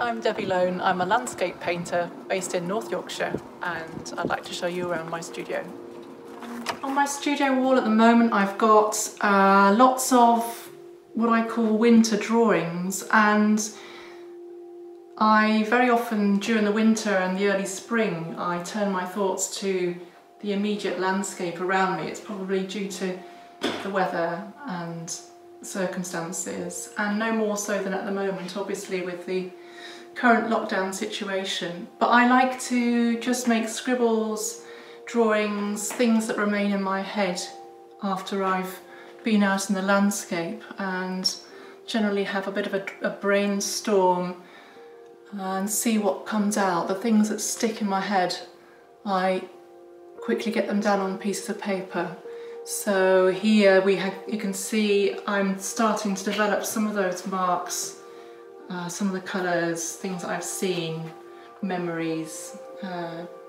I'm Debbie Loane. I'm a landscape painter based in North Yorkshire, and I'd like to show you around my studio. On my studio wall at the moment I've got lots of what I call winter drawings, and I very often during the winter and the early spring I turn my thoughts to the immediate landscape around me. It's probably due to the weather and circumstances, and no more so than at the moment, obviously, with the current lockdown situation. But I like to just make scribbles, drawings, things that remain in my head after I've been out in the landscape, and generally have a bit of a brainstorm and see what comes out. The things that stick in my head, I quickly get them down on pieces of paper. So here you can see I'm starting to develop some of those marks, some of the colours, things that I've seen, memories,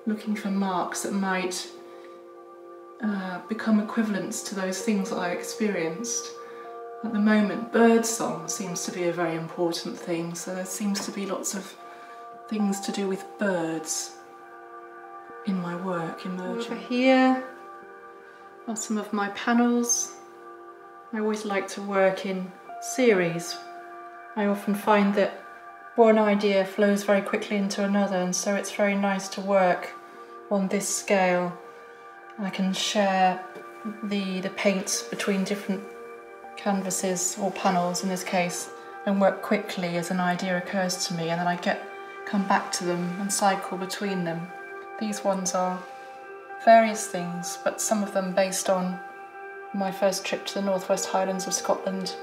looking for marks that might become equivalents to those things that I experienced. At the moment, birdsong seems to be a very important thing, so there seems to be lots of things to do with birds in my work emerging. Over here are some of my panels. I always like to work in series. I often find that one idea flows very quickly into another, and so it's very nice to work on this scale. I can share the paint between different canvases or panels in this case, and work quickly as an idea occurs to me, and then I come back to them and cycle between them. These ones are various things, but some of them based on my first trip to the Northwest Highlands of Scotland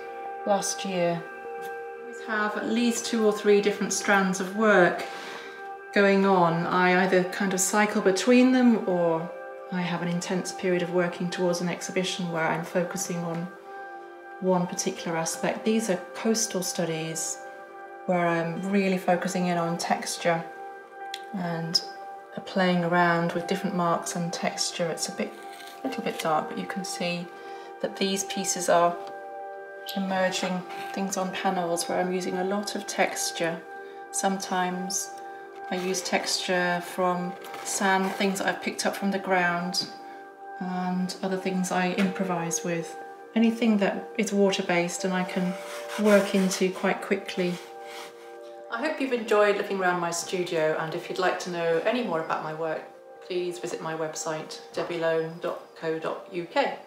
last year. I always have at least 2 or 3 different strands of work going on. I either kind of cycle between them, or I have an intense period of working towards an exhibition where I'm focusing on one particular aspect. These are coastal studies where I'm really focusing in on texture and playing around with different marks and texture. It's a little bit dark, but you can see that these pieces are emerging things on panels where I'm using a lot of texture. Sometimes I use texture from sand, things that I've picked up from the ground, and other things I improvise with. Anything that is water-based and I can work into quite quickly. I hope you've enjoyed looking around my studio, and if you'd like to know any more about my work, please visit my website debbielone.co.uk.